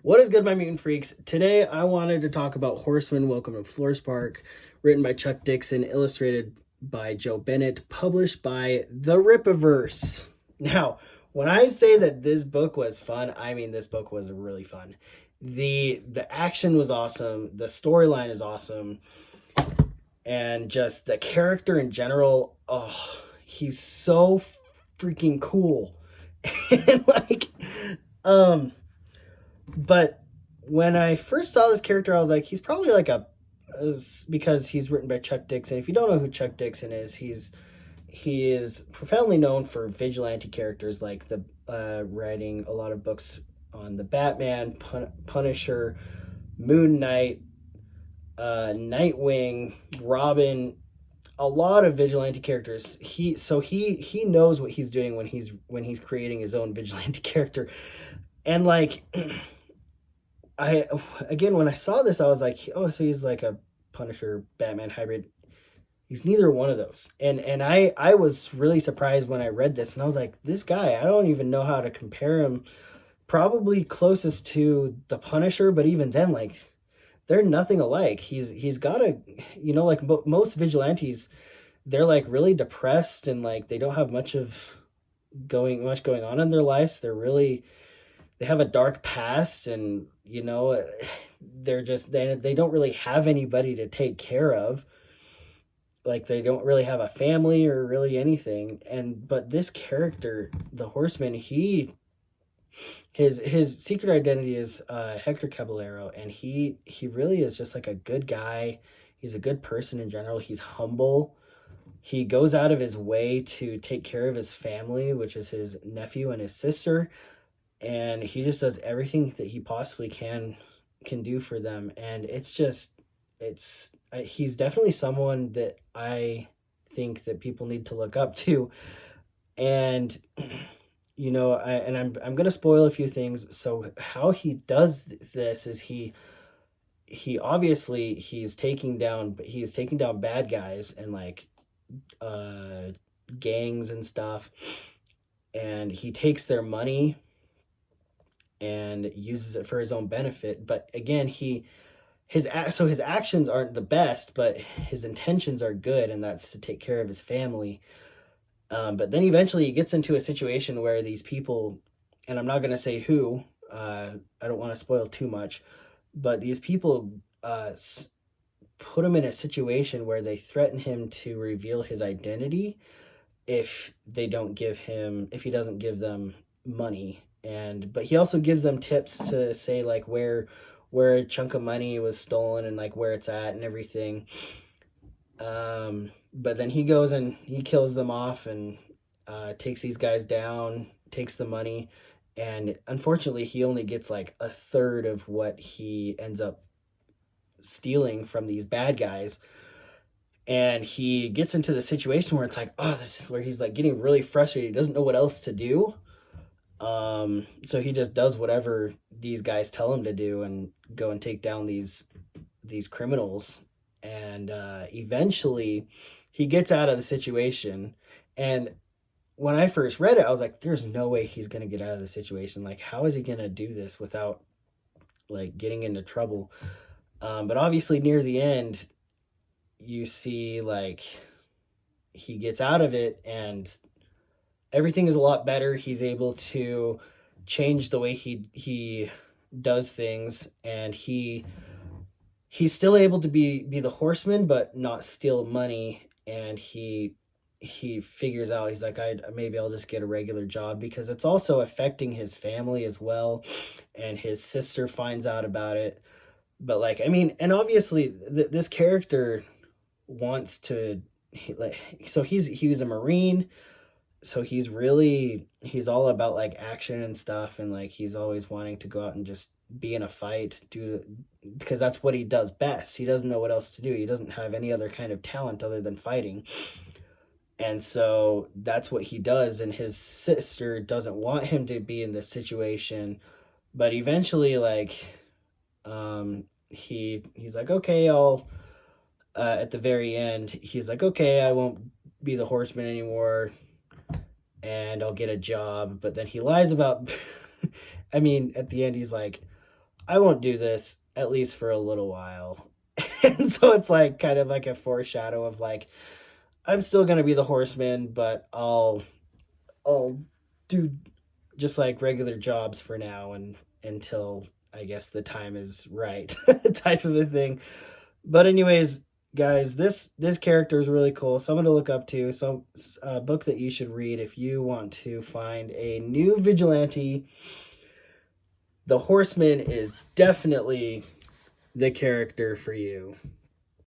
What is good, my mutant freaks? Today I wanted to talk about Horseman, Welcome to Florespark, written by Chuck Dixon, illustrated by Joe Bennett, published by The Rippaverse. Now, when I say that this book was fun, I mean this book was really fun. The action was awesome, the storyline is awesome, and just the character in general, oh, he's so freaking cool. and um but when I first saw this character, I was like, he's probably like because he's written by Chuck Dixon. If you don't know who Chuck Dixon is, he is profoundly known for vigilante characters like the writing a lot of books on the Batman, Punisher, Moon Knight, Nightwing, Robin, a lot of vigilante characters. He knows what he's doing when he's creating his own vigilante character, and like I again when I saw this, I was like, oh, so he's like a Punisher Batman hybrid. He's neither one of those. And I was really surprised when I read this, and I was like, this guy, I don't even know how to compare him. Probably closest to the Punisher, but even then, like, they're nothing alike. He's got a, like most vigilantes, they're like really depressed and like they don't have much going on in their lives. They have a dark past, and they don't really have anybody to take care of. Like, they don't really have a family or really anything. And but this character, the Horseman, his secret identity is Hector Caballero, and he really is just like a good guy. He's a good person in general. He's humble. He goes out of his way to take care of his family, which is his nephew and his sister, and he just does everything that he possibly can do for them. And he's definitely someone that I think that people need to look up to. And I'm gonna spoil a few things. So how he does this is he obviously he's taking down bad guys and like uh gangs and stuff, and he takes their money and uses it for his own benefit. But again, his actions aren't the best, but his intentions are good, and that's to take care of his family. But then eventually he gets into a situation where these people, and I'm not going to say who, I don't want to spoil too much, but these people put him in a situation where they threaten him to reveal his identity if he doesn't give them money. But he also gives them tips to say like where a chunk of money was stolen and like where it's at and everything. But then he goes and he kills them off and takes these guys down, takes the money, and unfortunately he only gets like a third of what he ends up stealing from these bad guys. And he gets into the situation where it's like, oh, this is where he's like getting really frustrated. He doesn't know what else to do. So he just does whatever these guys tell him to do and go and take down these criminals. And eventually he gets out of the situation. And when I first read it, I was like, there's no way he's going to get out of the situation. Like, how is he going to do this without like getting into trouble? But obviously near the end, you see like he gets out of it and everything is a lot better. He's able to change the way he does things, and he's still able to be the Horseman but not steal money. And he figures out, he's like, maybe I'll just get a regular job, because it's also affecting his family as well, and his sister finds out about it. But like, I mean, and obviously this character wants to he was a Marine, so he's all about like action and stuff, and like he's always wanting to go out and just be in a fight, because that's what he does best. He doesn't know what else to do. He doesn't have any other kind of talent other than fighting. And so that's what he does, and his sister doesn't want him to be in this situation. But eventually, like, he's like, okay, I'll at the very end, he's like, okay, I won't be the Horseman anymore, and I'll get a job. But then he lies about, I mean, at the end, he's like, I won't do this at least for a little while. And so it's like kind of like a foreshadow of like I'm still gonna be the Horseman, but I'll do just like regular jobs for now and until I guess the time is right type of a thing. But anyways, guys, this character is really cool. Someone to look up to. Some book that you should read if you want to find a new vigilante. The Horseman is definitely the character for you.